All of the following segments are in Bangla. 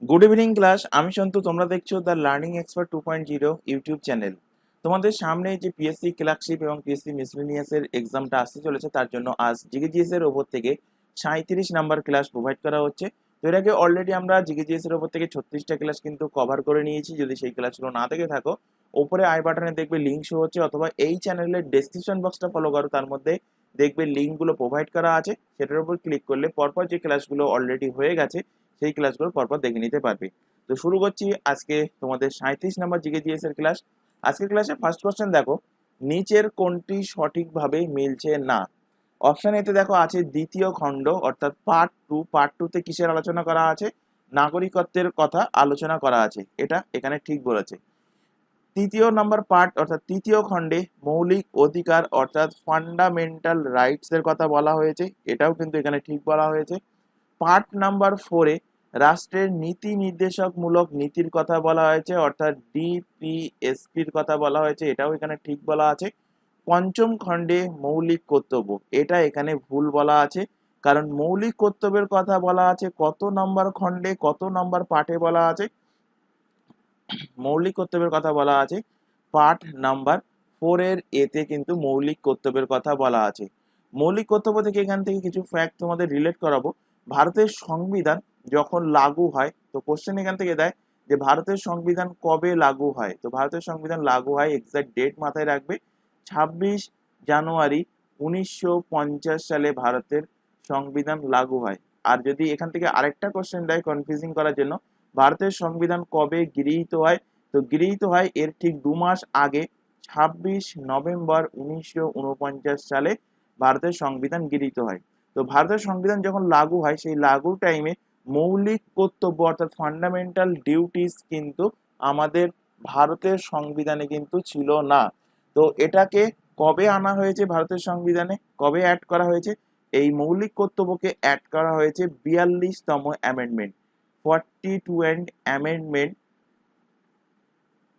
Good evening class. আমি সন্তু, তোমরা দেখছো the learning expert 2.0 YouTube channel. তোমাদের সামনে যে পিএসসি ক্লার্কশিপ এবং পিএসসি মিসলেনিয়াস এর এক্সামটা আসতে চলেছে, তার জন্য আজ জিকেজিএস এর ওপর থেকে 37 নাম্বার ক্লাস প্রোভাইড করা হচ্ছে। তো এর আগে অলরেডি আমরা জিকেজিএস এর ওপর থেকে 36টা ক্লাস কিন্তু কভার করে নিয়েছি। যদি সেই ক্লাসগুলো না দেখে থাকো, ওপরে আই বাটনে দেখবে লিঙ্ক শো হচ্ছে, অথবা এই চ্যানেলের ডেসক্রিপশন বক্সটা ফলো করো, তার মধ্যে দেখবে লিঙ্কগুলো প্রোভাইড করা আছে। সেটার উপর ক্লিক করলে পরপর যে ক্লাসগুলো অলরেডি হয়ে গেছে সেই ক্লাসগুলো পরপর দেখে নিতে পারবে। তো শুরু করছি আজকে তোমাদের 37 নাম্বার জিকেজিএস এর ক্লাস। আজকের ক্লাসে ফার্স্ট কোশ্চেন দেখো, নিচের কোনটি সঠিকভাবে মিলছে না। অপশন এতে দেখো আছে দ্বিতীয় খণ্ড, অর্থাৎ পার্ট টুতে কিসের আলোচনা করা আছে? নাগরিকত্বের কথা আলোচনা করা আছে, এটা এখানে ঠিক বলেছে। তৃতীয় নাম্বার পার্ট অর্থাৎ তৃতীয় খণ্ডে মৌলিক অধিকার অর্থাৎ ফান্ডামেন্টাল রাইটস এর কথা বলা হয়েছে, এটাও কিন্তু এখানে ঠিক বলা হয়েছে। পার্ট নাম্বার 4-এ রাষ্ট্রের নীতি নির্দেশকমূলক নীতির কথা বলা হয়েছে, অর্থাৎ ডিপিএসপির কথা বলা হয়েছে, এটাও এখানে ঠিক বলা আছে। পঞ্চম খণ্ডে মৌলিক কর্তব্য, এটা এখানে ভুল বলা আছে, কারণ মৌলিক কর্তব্যের কথা বলা আছে কত নম্বর খণ্ডে, কত নম্বর পার্টে বলা আছে? মৌলিক কর্তব্যের কথা বলা আছে পার্ট নাম্বার 4-এর এতে কিন্তু মৌলিক কর্তব্যের কথা বলা আছে। মৌলিক কর্তব্য থেকে এখান থেকে কিছু ফ্যাক্ট তোমাদের রিলেট করাবো। ভারতের সংবিধান যখন লাগু হয়, তো কোশ্চেন এখান থেকে দেয় যে ভারতের সংবিধান কবে লাগু হয়। তো ভারতের সংবিধান লাগু হয়, এক্সাক্ট ডেট মাথায় রাখবে, 26 জানুয়ারি 1950 সালে ভারতের সংবিধান লাগু হয়। আর যদি এখান থেকে আরেকটা কোশ্চেন দেয় কনফিউজিং করার জন্য, ভারতের সংবিধান কবে গৃহীত হয়, তো গৃহীত হয় এর ঠিক 2 মাস আগে, 26 নভেম্বর 1949 সালে ভারতের সংবিধান গৃহীত হয়। তো ভারতের সংবিধান যখন লাগু হয়, সেই লাগুর টাইমে মৌলিক কর্তব্য অর্থাৎ ফান্ডামেন্টাল ডিউটিস কিন্তু আমাদের ভারতের সংবিধানে কিন্তু ছিল না। তো এটাকে কবে আনা হয়েছে ভারতের সংবিধানে, কবে অ্যাড করা হয়েছে? এই মৌলিক কর্তব্যকে অ্যাড করা হয়েছে 42তম অ্যামেন্ডমেন্ট, 42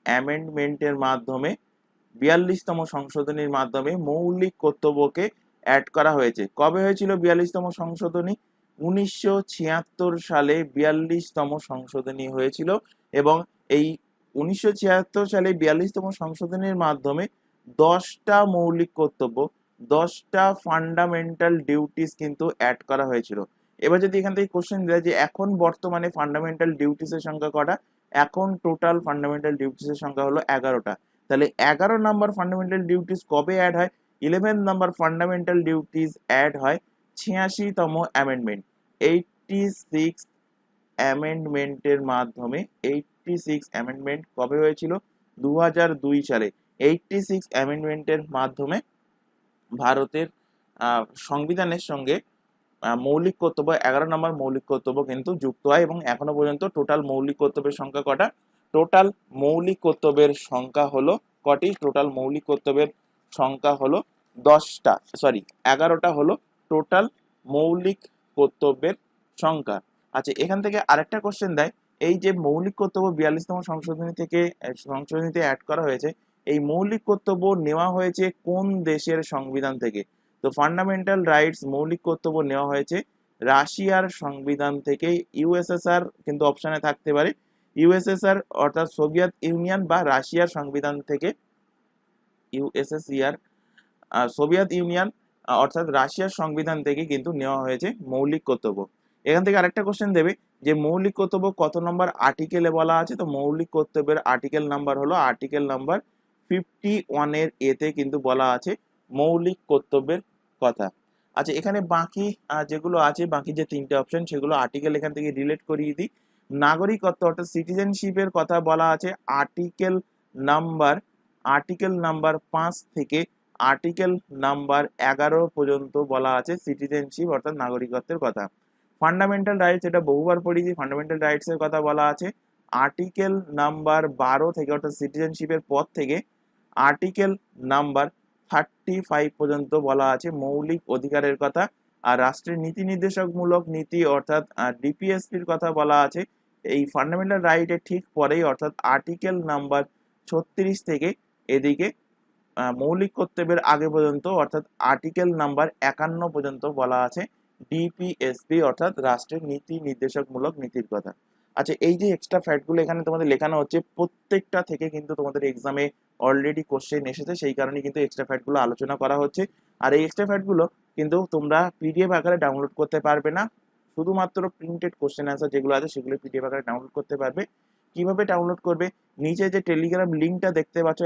অ্যামেন্ডমেন্টের মাধ্যমে, 42তম সংশোধনীর মাধ্যমে মৌলিক কর্তব্যকে অ্যাড করা হয়েছে। কবে হয়েছিল 42তম সংশোধনী? 1976 সালে 42তম সংশোধনী হয়েছিল, এবং এই 1976 সালে 42তম সংশোধনীর মাধ্যমে 10টা মৌলিক কর্তব্য, 10টা ফান্ডামেন্টাল ডিউটিস কিন্তু অ্যাড করা হয়েছিল। এবার যদি এখান থেকে কোশ্চেন দেয় যে এখন বর্তমানে ফান্ডামেন্টাল ডিউটিসের সংখ্যা কটা, এখন টোটাল ফান্ডামেন্টাল ডিউটিসের সংখ্যা হলো 11টা। তাহলে 11 নাম্বার ফান্ডামেন্টাল ডিউটিস কবে অ্যাড হয়? 11 নাম্বার ফান্ডামেন্টাল ডিউটিস অ্যাড হয় 86তম অ্যামেন্ডমেন্ট, 86 অ্যামেন্ডমেন্টের মাধ্যমে। 86 অ্যামেন্ডমেন্ট কবে হয়েছিল? 2002 সালে। 86 অ্যামেন্ডমেন্টের মাধ্যমে ভারতের সংবিধানের সঙ্গে মৌলিক কর্তব্য 11 নম্বর মৌলিক কর্তব্য কিন্তু যুক্ত হয়, এবং এখনো পর্যন্ত টোটাল মৌলিক কর্তব্যের সংখ্যা কটা? টোটাল মৌলিক কর্তব্যের সংখ্যা হলো কটি? টোটাল মৌলিক কর্তব্যের সংখ্যা হলো 10টা, সরি 11টা হলো টোটাল মৌলিক কর্তব্যের সংখ্যা। আচ্ছা, এখান থেকে আরেকটা কোশ্চেন দেয়, এই যে মৌলিক কর্তব্য 42তম সংশোধনীতে অ্যাড করা হয়েছে, এই মৌলিক কর্তব্য নেওয়া হয়েছে কোন দেশের সংবিধান থেকে? তো ফান্ডামেন্টাল রাইটস মৌলিক কর্তব্য নেওয়া হয়েছে রাশিয়ার সংবিধান থেকে। ইউএসএসআর কিন্তু অপশনে থাকতে পারে, ইউএসএসআর অর্থাৎ সোভিয়েত ইউনিয়ন বা রাশিয়ার সংবিধান থেকে, ইউএসএসআর সোভিয়েত ইউনিয়ন অর্থাৎ রাশিয়ার সংবিধান থেকে কিন্তু নেওয়া হয়েছে মৌলিক কর্তব্য। এখান থেকে আরেকটা কোশ্চেন দেবে যে মৌলিক কর্তব্য কত নম্বর আর্টিকেলে বলা আছে। তো মৌলিক কর্তব্যের আর্টিকেল নাম্বার হলো আর্টিকেল নাম্বার 51-এর এতে কিন্তু বলা আছে মৌলিক কর্তব্যের কথা। আচ্ছা, এখানে বাকি যেগুলো আছে, বাকি যে 3টে অপশন, সেগুলো আর্টিকেল এখান থেকে রিলেট করিয়ে দিই। নাগরিকত্ব অর্থাৎ সিটিজেনশিপের কথা বলা আছে আর্টিকেল নাম্বার 5 থেকে আর্টিকেল নাম্বার 11 পর্যন্ত বলা আছে সিটিজেনশিপ অর্থাৎ নাগরিকত্বের কথা। ফান্ডামেন্টাল রাইটস, এটা বহুবার পড়েছি, ফান্ডামেন্টাল রাইটস এর কথা বলা আছে আর্টিকেল নাম্বার 12 থেকে, অর্থাৎ সিটিজেনশিপের পর থেকে আর্টিকেল নাম্বার 35 পর্যন্ত বলা আছে মৌলিক অধিকারের কথা। আর রাষ্ট্রের নীতি নির্দেশকমূলক নীতি অর্থাৎ ডিপিএসপির কথা বলা আছে এই ফান্ডামেন্টাল রাইটের ঠিক পরেই, অর্থাৎ আর্টিকেল নাম্বার 36 থেকে এদিকে মৌলিক কর্তব্যের আগে পর্যন্ত, অর্থাৎ আর্টিকেল নাম্বার 51 পর্যন্ত বলা আছে ডিপিএসপি অর্থাৎ রাষ্ট্রের নীতি নির্দেশকমূলক নীতির কথা। আচ্ছা, এই যে এক্সট্রা ফ্যাটগুলো এখানে তোমাদের লেখানো হচ্ছে, প্রত্যেকটা থেকে কিন্তু তোমাদের এক্সামে অলরেডি কোশ্চেন এসেছে, সেই কারণে কিন্তু এক্সট্রা ফ্যাটগুলো আলোচনা করা হচ্ছে। আর এই এক্সট্রা ফ্যাটগুলো কিন্তু তোমরা পিডিএফ আকারে ডাউনলোড করতে পারবে না, শুধুমাত্র প্রিন্টেড কোশ্চেন অ্যান্সার যেগুলো আছে সেগুলো পিডিএফ আকারে ডাউনলোড করতে পারবে। কিভাবে ডাউনলোড করবে? নিচে যে টেলিগ্রাম লিঙ্কটা দেখতে পাচ্ছ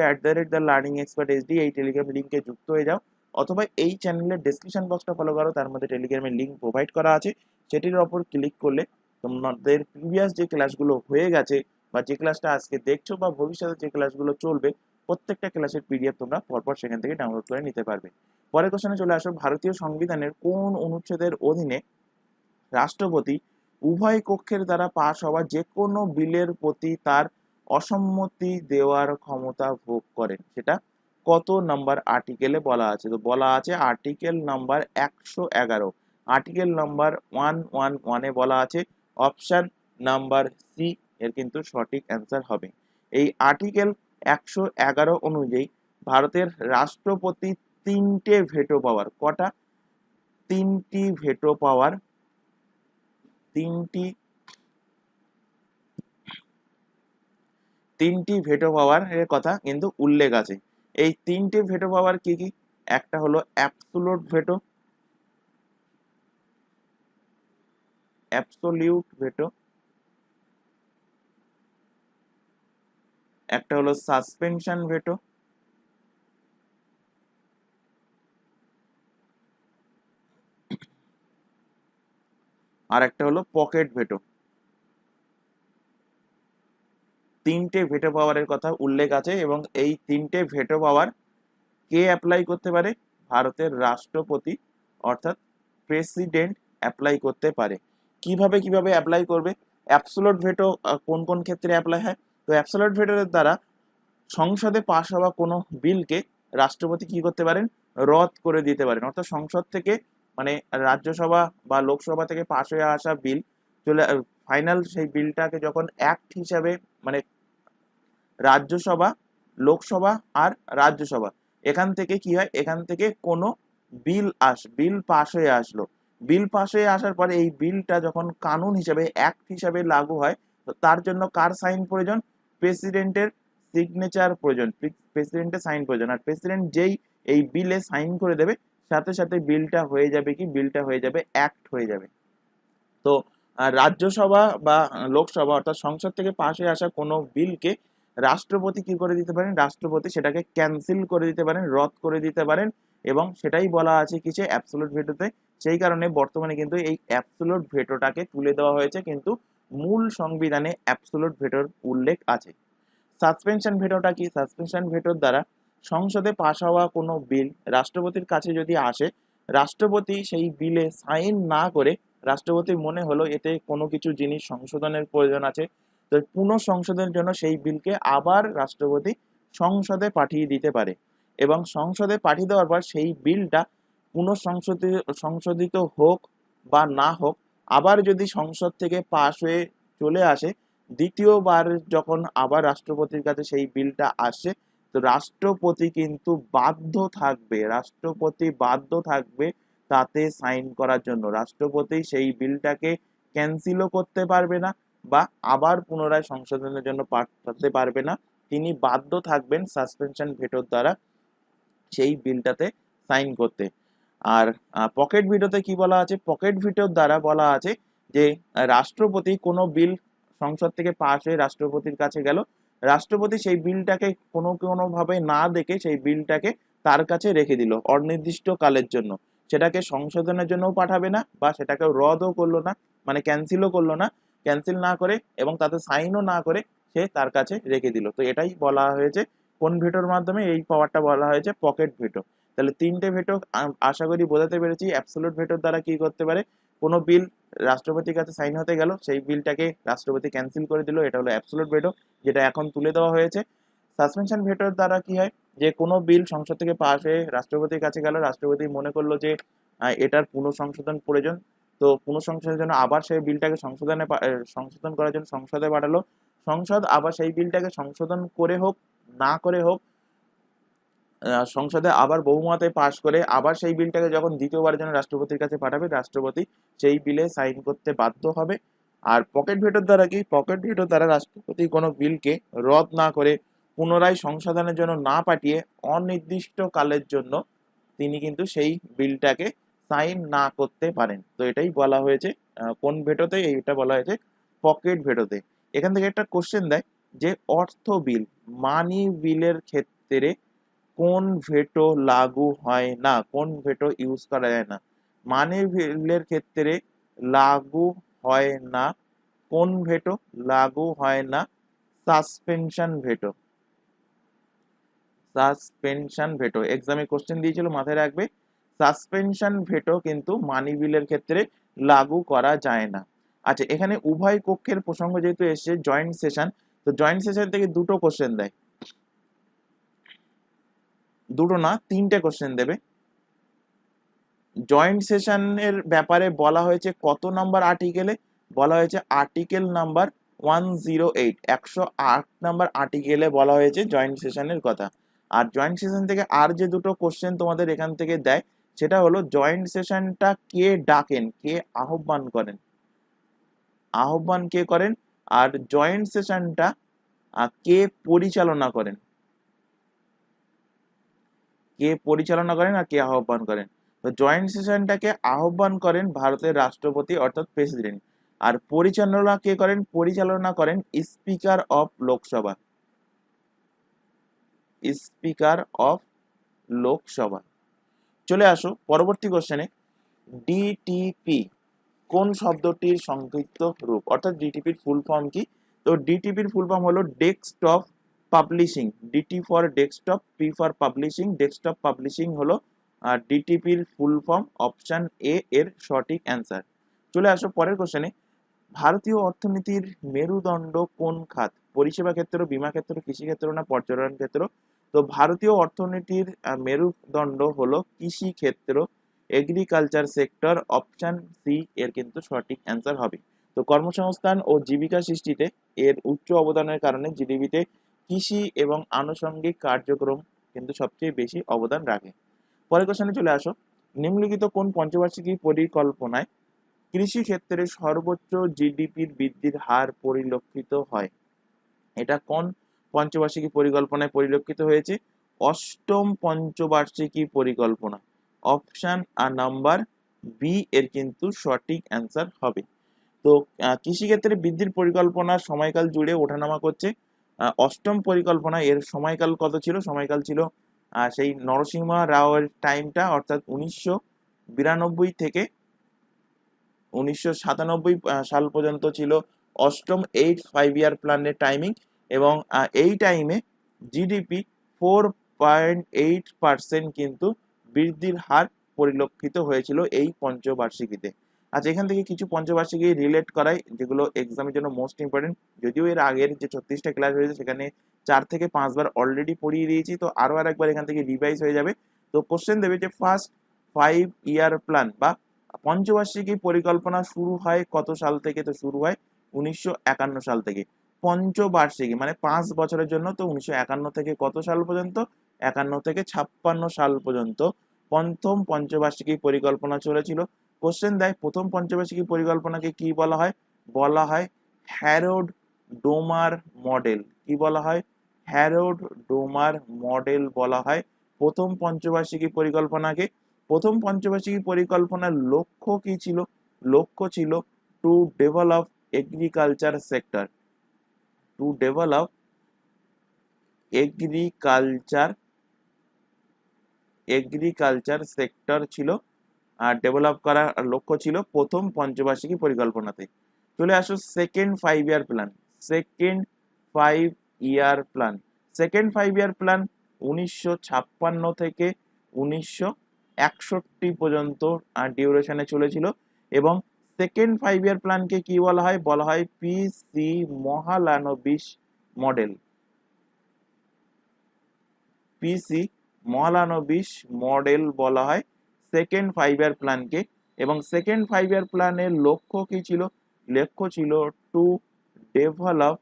@the_learning_expert_sd, এই টেলিগ্রাম লিঙ্কে যুক্ত হয়ে যাও, অথবা এই চ্যানেলের ডেসক্রিপশন বক্সটা ফলো করো, তার মধ্যে টেলিগ্রামের লিঙ্ক প্রোভাইড করা আছে, সেটির ওপর ক্লিক করলে তোমাদের প্রিভিয়াস যে ক্লাসগুলো হয়ে গেছে বা যে ক্লাসটা আজকে দেখছো বা ভবিষ্যতে যে ক্লাসগুলো চলবে, প্রত্যেকটা ক্লাসের পিডিএফ তোমরা পরপর সেখান থেকে ডাউনলোড করে নিতে পারবে। পরের কোশ্চেনে চলে আসো, ভারতীয় সংবিধানের কোন অনুচ্ছেদের অধীনে রাষ্ট্রপতি উভয় কক্ষের দ্বারা পাশ হওয়া যে কোনো বিলের প্রতি তার অসম্মতি দেওয়ার ক্ষমতা ভোগ করেন? সেটা কত নাম্বার আর্টিকেলে বলা আছে? তো বলা আছে আর্টিকেল নাম্বার 111, আর্টিকেল নাম্বার 111-এ বলা আছে। অপশন নাম্বার সি এর কিন্তু সঠিক অ্যান্সার হবে। এই আর্টিকেল 111 অনুযায়ী ভারতের রাষ্ট্রপতি তিনটে ভেটো পাওয়ার, কটা? তিনটি ভেটো পাওয়ার, তিনটি ভেটো পাওয়ার এর কথা কিন্তু উল্লেখ আছে। এই তিনটি ভেটো পাওয়ার কি কি? একটা হলো অ্যাবসোলুট ভেটো, অ্যাবসোলিউট ভেটো, একটা হলো সাসপেনশন ভেটো, আর একটা হলো পকেট ভেটো। তিনটে ভেটো পাওয়ারের কথা উল্লেখ আছে, এবং এই তিনটে ভেটো পাওয়ার কে অ্যাপ্লাই করতে পারে? ভারতের রাষ্ট্রপতি অর্থাৎ প্রেসিডেন্ট অ্যাপ্লাই করতে পারে। কিভাবে কিভাবে অ্যাপ্লাই করবে? অ্যাবসোলুট ভেটো কোন কোন ক্ষেত্রে অ্যাপ্লাই হয়? তো অ্যাবসোলুট ভেটোর দ্বারা সংসদে পাশ হওয়া কোনো বিলকে রাষ্ট্রপতি কি করতে পারেন? রদ করে দিতে পারেন। অর্থাৎ সংসদ থেকে, মানে রাজ্যসভা বা লোকসভা থেকে পাশ হয়ে আসা বিল চলে ফাইনাল, সেই বিলটাকে যখন অ্যাক্ট হিসাবে, মানে রাজ্যসভা, লোকসভা আর রাজ্যসভা, এখান থেকে কি হয়, এখান থেকে কোনো বিল পাস হয়ে আসলো, বিল পাস হয়ে আসার পরে এই বিলটা যখন কানুন হিসাবে, অ্যাক্ট হিসাবে লাগু হয়, তো তার জন্য কার সাইন প্রয়োজন? প্রেসিডেন্টের সিগনেচার প্রয়োজন, প্রেসিডেন্টের সাইন প্রয়োজন। আর প্রেসিডেন্ট যেই এই বিলে সাইন করে দেবে, সাথে সাথে বিলটা হয়ে যাবে কি, বিলটা হয়ে যাবে অ্যাক্ট হয়ে যাবে। তো রাজ্যসভা বা লোকসভা অর্থাৎ সংসদ থেকে পাশ হয়ে আসা কোনো বিলকে রাষ্ট্রপতি কি করে দিতে পারেন? রাষ্ট্রপতি সেটাকে ক্যান্সেল করে দিতে পারেন, রদ করে দিতে পারেন, এবং সেটাই বলা আছে কিছু অ্যাবসোলুট ভেটোতে। সেই কারণে বর্তমানে কিন্তু এই অ্যাবসোলুট ভেটোটাকে তুলে দেওয়া হয়েছে, কিন্তু মূল সংবিধানে অ্যাবসোলুট ভেটোর উল্লেখ আছে। সাসপেনশন ভেটোটা কি? সাসপেনশন ভেটোর দ্বারা সংসদে পাশ হওয়া কোনো বিল রাষ্ট্রপতির কাছে যদি আসে, রাষ্ট্রপতি সেই বিলে সাইন না করে, রাষ্ট্রপতির মনে হলো এতে কোনো কিছু জিনিস সংশোধনের প্রয়োজন আছে, তো পুনঃসংশোধনের জন্য সেই বিলকে আবার রাষ্ট্রপতি সংসদে পাঠিয়ে দিতে পারে, এবং সংসদে পাঠিয়ে দেওয়ার পর সেই বিলটা সংশোধিত হোক বা না হোক, আবার যদি সংসদ থেকে পাশ হয়ে চলে আসে, দ্বিতীয়বার যখন আবার রাষ্ট্রপতির কাছে সেই বিলটা আসে, তো রাষ্ট্রপতি বাধ্য থাকবে তাতে সাইন করার জন্য। রাষ্ট্রপতি সেই বিলটাকে ক্যান্সেলও করতে পারবে না বা আবার পুনরায় সংশোধনের জন্য পাঠাতে পারবে না, তিনি বাধ্য থাকবেন সাসপেনশন ভেটোর দ্বারা সেই বিলটাতে সাইন করতে। আর পকেট ভিটোতে কি বলা আছে? পকেট ভিটোর দ্বারা বলা আছে যে রাষ্ট্রপতি কোনো বিল সংসদ থেকে পাশ হয়ে রাষ্ট্রপতির কাছে গেল, রাষ্ট্রপতি সেই বিলটাকে কোনোভাবে না দেখে সেই বিলটাকে তার কাছে রেখে দিল অনির্দিষ্ট কালের জন্য, সেটাকে সংশোধনের জন্যও পাঠাবে না বা সেটাকে রদও করলো না, মানে ক্যান্সেলও করলো না, ক্যান্সেল না করে এবং তাতে সাইনও না করে সে তার কাছে রেখে দিল। তো এটাই বলা হয়েছে কোন ভেটোর মাধ্যমে? এই পাওয়ারটা বলা হয়েছে পকেট ভেটো। তাহলে তিনটে ভেটো আশা করি বোঝাতে পেরেছি। অ্যাবসোলুট ভেটোর দ্বারা কি করতে পারে? কোনো বিল রাষ্ট্রপতির কাছে সাইন হতে গেল, সেই বিলটাকে রাষ্ট্রপতি ক্যান্সেল করে দিল, এটা হলো অ্যাবসোলুট ভেটো, যেটা এখন তুলে দেওয়া হয়েছে। সাসপেনশন ভেটোর দ্বারা কি হয়? যে কোনো বিল সংসদ থেকে পাশ হয়ে রাষ্ট্রপতির কাছে গেল, রাষ্ট্রপতি মনে করলো যে এটার পুনঃসংশোধন প্রয়োজন, তো পুনঃসংশোধনের জন্য আবার সেই বিলটাকে সংশোধন করার জন্য সংসদে পাঠালো, সংসদ আবার সেই বিলটাকে সংশোধন করে হোক না করে হোক, সংসদে আবার বহুমতে পাশ করে আবার সেই বিলটাকে যখন দ্বিতীয়বারের জন্য রাষ্ট্রপতির কাছে পাঠাবে, রাষ্ট্রপতি সেই বিলে সাইন করতে বাধ্য হবে। আর পকেট ভেটোর দ্বারা কি, পকেট ভেটোর দ্বারা রাষ্ট্রপতি কোনো বিলকে রদ না করে পুনরায় সংশোধনের জন্য না পাঠিয়ে অনির্দিষ্ট কালের জন্য তিনি কিন্তু সেই বিলটাকে সাইন না করতে পারেন। তো এটাই বলা হয়েছে কোন ভেটোতে, এইটা বলা হয়েছে পকেট ভেটোতে। এখান থেকে একটা কোশ্চেন দেয় যে অর্থ বিল, মানি বিলের ক্ষেত্রে কোন ভেটো লাগু হয় না, কোন ভেটো ইউজ করা যায় না। মানি বিলের ক্ষেত্রে লাগু হয় না কোন ভেটো, লাগু হয় না সাসপেনশন ভেটো। সাসপেনশন ভেটো এক্সামে কোশ্চেন দিয়েছিল, মাথায় রাখবে। সাসপেনশন ভেটো কিন্তু মানি বিলের ক্ষেত্রে লাগু করা যায় না। আচ্ছা, এখানে উভয় পক্ষের প্রসঙ্গ যেহেতু এসছে জয়েন্ট সেশন, তো জয়েন্ট সেশন থেকে দুটো কোশ্চেন দেয়, দুটো না তিনটে কোশ্চেন দেবে। জয়েন্ট সেশনের ব্যাপারে বলা হয়েছে কত নাম্বার আর্টিকেলে, বলা হয়েছে আর্টিকেল নাম্বার 108, 108 নাম্বার আর্টিকেলে বলা হয়েছে জয়েন্ট সেশনের কথা। আর জয়েন্ট সেশন থেকে আর যে দুটো কোশ্চেন তোমাদের এখান থেকে দেয় সেটা হলো জয়েন্ট সেশনটা কে ডাকেন, কে আহ্বান করেন, আহ্বান কে করেন, আর জয়েন্ট সেশনটা কে পরিচালনা করেন, কে পরিচালনা করেন আর কে আহ্বান করেন। তো জয়েন্ট সেশনটাকে আহ্বান করেন ভারতের রাষ্ট্রপতি অর্থাৎ প্রেসিডেন্ট, আর পরিচালনা কে করেন, পরিচালনা করেন speaker of Lok Sabha, speaker of Lok Sabha. চলে আসো পরবর্তী কোশ্চেনে। ডিটিপি কোন শব্দটির সংক্ষিপ্ত রূপ, অর্থাৎ ডিটিপির ফুল ফর্ম কি? তো ডিটিপির ফুল ফর্ম হলো desktop publishing, DT for desktop, P for publishing, desktop publishing হলো ডিটিপির ফুল ফর্ম। অপশন এ এর সঠিক অ্যান্সার। চলে আসো পরের কোশ্চেনে। ভারতীয় অর্থনীতির মেরুদণ্ড কোন খাত, পরিষেবা ক্ষেত্র, বীমা ক্ষেত্র, কৃষি ক্ষেত্র না পর্যটন ক্ষেত্র? তো ভারতীয় অর্থনীতির মেরুদণ্ড হলো কৃষি ক্ষেত্র, এগ্রিকালচার সেক্টর। অপশন সি এর কিন্তু সঠিক অ্যান্সার হবে। তো কর্মসংস্থান ও জীবিকা সৃষ্টিতে এর উচ্চ অবদানের কারণে জিডিপিতে কৃষি এবং আনুষঙ্গিক কার্যক্রম কিন্তু সবচেয়ে বেশি অবদান রাখে। পরের কোশ্চেনে চলে আসো। নিম্নলিখিত কোন পঞ্চবার্ষিকী পরিকল্পনায় কৃষি ক্ষেত্রে সর্বোচ্চ জিডিপির বৃদ্ধির হার পরিলক্ষিত হয়? এটা কোন পঞ্চবার্ষিকী পরিকল্পনায় পরিলক্ষিত হয়েছে? অষ্টম পঞ্চবার্ষিকী পরিকল্পনা। অপশন নাম্বার বি এর কিন্তু সঠিক অ্যান্সার হবে। তো কৃষিক্ষেত্রে বৃদ্ধির পরিকল্পনার সময়কাল জুড়ে ওঠানামা করছে। অষ্টম পরিকল্পনা এর সময়কাল কত ছিল? সময়কাল ছিল সেই নরসিংহ রাওয়ের টাইমটা, অর্থাৎ 1992 থেকে 1997 সাল পর্যন্ত ছিল অষ্টম 5 ইয়ার প্ল্যানের টাইমিং। এবং এই টাইমে জিডিপি 4.8% কিন্তু বৃদ্ধির হার পরিলক্ষিত হয়েছিল এই পঞ্চবার্ষিকীতে। আচ্ছা, এখান থেকে কিছু পঞ্চবার্ষিকী রিলেট করাই যেগুলো এক্সামের জন্য মোস্ট ইম্পর্টেন্ট। যদিও এর আগের যে 36টা ক্লাস হয়েছে সেখানে 4 থেকে 5 বার অলরেডি পড়িয়ে দিয়েছি, তো আরো একবার এখান থেকে রিভাইজ হয়ে যাবে। তো কোশ্চেন দেবে যে ফার্স্ট 5 ইয়ার প্ল্যান বা পঞ্চবার্ষিকী পরিকল্পনা শুরু হয় কত সাল থেকে? তো শুরু হয় 1951 সাল থেকে। পঞ্চবার্ষিকী মানে 5 বছরের জন্য, তো 1951 থেকে কত সাল পর্যন্ত? 51 থেকে 56 সাল পর্যন্ত প্রথম পঞ্চবার্ষিকী পরিকল্পনা চলেছিল। কোশ্চেন দেয় প্রথম পঞ্চবার্ষিকী পরিকল্পনাকে কি বলা হয়? বলা হয় হ্যারোড ডোমার মডেল। কি বলা হয়? হ্যারোড ডোমার মডেল বলা হয় প্রথম পঞ্চবার্ষিকী পরিকল্পনাকে। প্রথম পঞ্চবার্ষিকী পরিকল্পনার লক্ষ্য কি ছিল? লক্ষ্য ছিল to develop agriculture sector, to develop agriculture, agriculture sector ছিল আর ডেভেলপ করার লক্ষ্য ছিল প্রথম পঞ্চবার্ষিকী পরিকল্পনাতে। চলে আসো second 5 year plan. Second 5 year plan, second 5 year plan 1956 থেকে 1961 পর্যন্ত ডিউরেশনে চলেছিল। এবং সেকেন্ড 5 ইয়ার প্ল্যানকে কি বলা হয়? বলা হয় পিসি মহালানবিশ মডেল, পিসি মহালানবিশ মডেল বলা হয় সেকেন্ড 5 ইয়ার প্ল্যানকে। এবং সেকেন্ড 5 ইয়ার প্ল্যানের লক্ষ্য কি ছিল? লক্ষ্য ছিল to develop,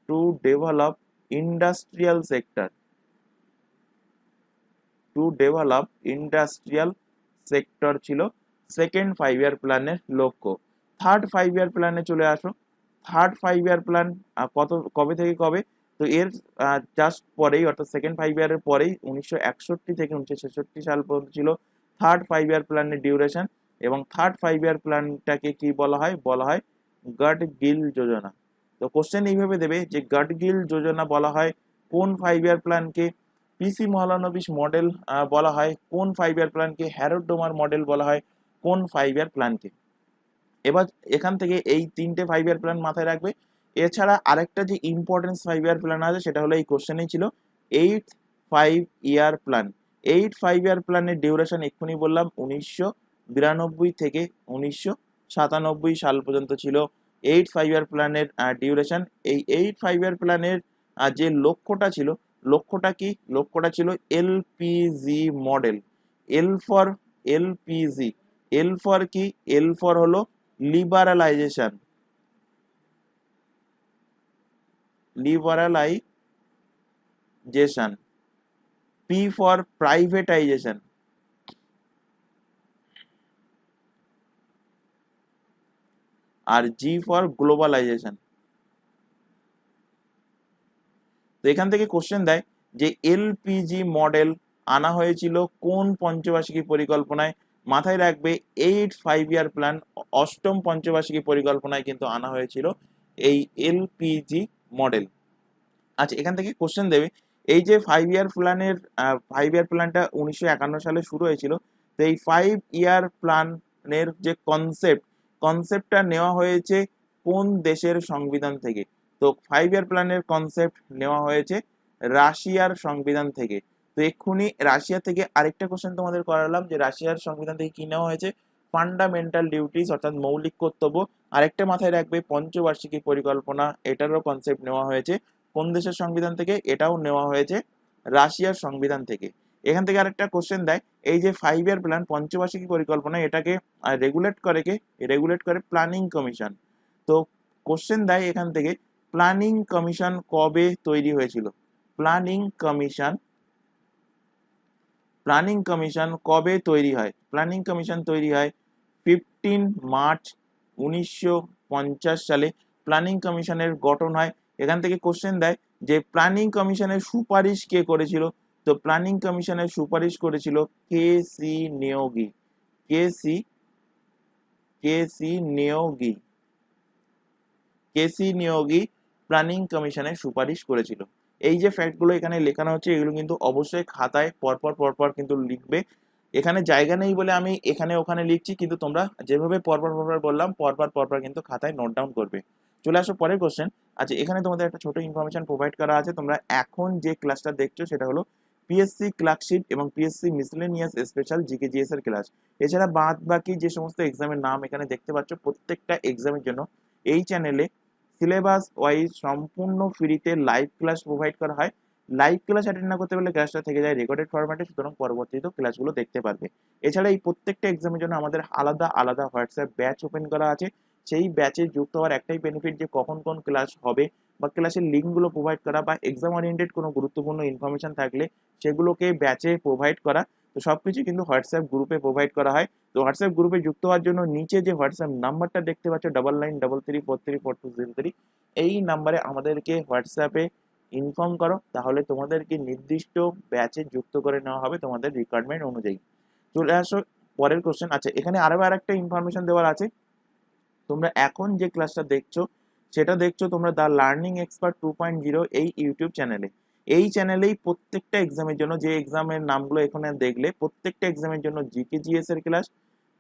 to develop industrial sector, to develop industrial sector ছিল সেকেন্ড 5 ইয়ার প্ল্যানের লক্ষ্য। থার্ড 5 ইয়ার প্ল্যানে চলে আসো। থার্ড 5 ইয়ার প্ল্যান কবে থেকে কবে? তো এর জাস্ট পরেই, অর্থাৎ সেকেন্ড 5 ইয়ারের পরেই 1961 থেকে 1966 সাল পর্যন্ত ছিল থার্ড 5 ইয়ার প্ল্যানের ডিউরেশন। এবং থার্ড 5 ইয়ার প্ল্যানটাকে কি বলা হয়? বলা হয় গাডগিল যোজনা। তো কোশ্চেন এইভাবে দেবে যে গাডগিল যোজনা বলা হয় কোন 5 ইয়ার প্ল্যানকে? পিসি মহলানবিশ মডেল বলা হয় কোন 5 ইয়ার প্ল্যানকে? হ্যারোড ডোমার মডেল বলা হয় কোন 5 ইয়ার প্ল্যানকে? এবার এখান থেকে এই তিনটে 5 ইয়ার প্ল্যান মাথায় রাখবে। এছাড়া আরেকটা যে ইম্পর্টেন্স 5 ইয়ার প্ল্যান আছে সেটা হলো এই কোশ্চেনেই ছিল 8 5 ইয়ার প্ল্যান। 8 5 ইয়ার প্ল্যানের ডিউরেশন এক্ষুনি বললাম 1992 থেকে 1997 সাল পর্যন্ত ছিল 8 5 ইয়ার প্ল্যানের ডিউরেশন। এই 8 5 ইয়ার প্ল্যানের যে লক্ষ্যটা ছিল, লক্ষ্যটা কি? লক্ষ্যটা ছিল LPG model. L for LPG. L for কি? এল ফর হলো liberalisation, liberalisation. P for privatisation, আর জি ফর গ্লোবালাইজেশন। তো এখান থেকে কোশ্চেন দেয় যে এলপিজি মডেল আনা হয়েছিল কোন পঞ্চবার্ষিকী পরিকল্পনায়? মাথায় রাখবে 8 5 ইয়ার প্ল্যান অষ্টম পঞ্চবার্ষিকী পরিকল্পনায় কিন্তু আনা হয়েছিল এই এলপিজি মডেল। আচ্ছা, এখান থেকে কোশ্চেন দেবে এই যে 5 ইয়ার প্ল্যানের 5 ইয়ার প্ল্যানটা 1951 সালে শুরু হয়েছিল। তো এই 5 ইয়ার প্ল্যানের যে কনসেপ্টটা নেওয়া হয়েছে কোন দেশের সংবিধান থেকে? তো 5 ইয়ার প্ল্যানের কনসেপ্ট নেওয়া হয়েছে রাশিয়ার সংবিধান থেকে। তো এক্ষুনি রাশিয়া থেকে আরেকটা কোশ্চেন তোমাদের করালাম যে রাশিয়ার সংবিধান থেকে কি নেওয়া হয়েছে? ফান্ডামেন্টাল ডিউটিস, অর্থাৎ মৌলিক কর্তব্য। আরেকটা মাথায় রাখবে পঞ্চবার্ষিকী পরিকল্পনা, এটারও কনসেপ্ট নেওয়া হয়েছে কোন দেশের সংবিধান থেকে? এটাও নেওয়া হয়েছে রাশিয়ার সংবিধান থেকে। এখান থেকে আরেকটা কোশ্চেন দেয় এই যে 5 ইয়ার প্ল্যান পঞ্চবার্ষিকী পরিকল্পনা, এটাকে রেগুলেট করে কে? রেগুলেট করে প্ল্যানিং কমিশন। তো কোশ্চেন দেয় এখান থেকে প্ল্যানিং কমিশন কবে তৈরি হয়েছিল? প্ল্যানিং কমিশন কবে তৈরি হয়? প্ল্যানিং কমিশন তৈরি হয় 15 মার্চ 1950 সালে প্ল্যানিং কমিশনের গঠন হয়। এখান থেকে কোশ্চেন দেয় যে প্ল্যানিং কমিশনের সুপারিশ কে করেছিল? তো প্ল্যানিং কমিশনের সুপারিশ করেছিল কেসি নিয়োগী। কেসি নিয়োগী প্ল্যানিং কমিশনের সুপারিশ করেছিল। এই যে ফ্যাক্টগুলো এখানে লেখানো হচ্ছে এগুলো কিন্তু অবশ্যই খাতায় পরপর কিন্তু লিখবে। এখানে জায়গা নেই বলে আমি এখানে ওখানে লিখছি, কিন্তু তোমরা যেভাবে পরপর বললাম পরপর কিন্তু খাতায় নোট ডাউন করবে। চলে আসো পরের কোশ্চেন। আচ্ছা, এখানে তোমাদের একটা ছোট ইনফরমেশন প্রোভাইড করা আছে। তোমরা এখন যে ক্লাসটা দেখছো সেটা হলো পিএসসি ক্লার্কশিপ এবং PSC miscellaneous special GK GS এর ক্লাস। এছাড়া বাদ বাকি যে সমস্ত এক্সামের নাম এখানে দেখতে পাচ্ছ প্রত্যেকটা এক্সামের জন্য এই চ্যানেলে সিলেবাস ওয়াইজ সম্পূর্ণ ফ্রিতে লাইভ ক্লাস প্রোভাইড করা হয়। লাইভ ক্লাস অ্যাটেন্ড না করতে পারলে ক্লাসটা থেকে যায় রেকর্ডেড ফরম্যাটে, সুতরাং পরবর্তীতে ক্লাসগুলো দেখতে পারবে। এছাড়া এই প্রত্যেকটা এক্সামের জন্য আমাদের আলাদা হোয়াটসঅ্যাপ ব্যাচ ওপেন করা আছে। সেই ব্যাচে যুক্ত হওয়ার একটাই বেনিফিট যে কখন কোন ক্লাস হবে বা ক্লাসের লিঙ্কগুলো প্রোভাইড করা বা এক্সাম ওরিয়েন্টেড কোনো গুরুত্বপূর্ণ ইনফরমেশন থাকলে সেগুলোকে ব্যাচে প্রোভাইড করা। তো সবকিছু কিন্তু হোয়াটসঅ্যাপ গ্রুপে প্রোভাইড করা হয়। তো হোয়াটসঅ্যাপ গ্রুপে যুক্ত হওয়ার জন্য নিচে যে হোয়াটসঅ্যাপ নাম্বারটা দেখতে পাচ্ছ 9933434203, এই নাম্বারে আমাদেরকে হোয়াটসঅ্যাপে ইনফর্ম করো, তাহলে তোমাদেরকে নির্দিষ্ট ব্যাচে যুক্ত করে নেওয়া হবে তোমাদের রিকোয়ারমেন্ট অনুযায়ী। চলে আসো পরের কোশ্চেন। আচ্ছা, এখানে আরো একটা ইনফরমেশন দেওয়ার আছে। তোমরা এখন যে ক্লাসটা দেখছো সেটা দেখছো তোমরা দ্য লার্নিং এক্সপার্ট 2.0 এই ইউটিউব চ্যানেলে। এই চ্যানেলেই প্রত্যেকটা এক্সামের জন্য যে এক্সামের নামগুলো এখানে দেখলে প্রত্যেকটা এক্সামের জন্য জিকে জিএস এর ক্লাস,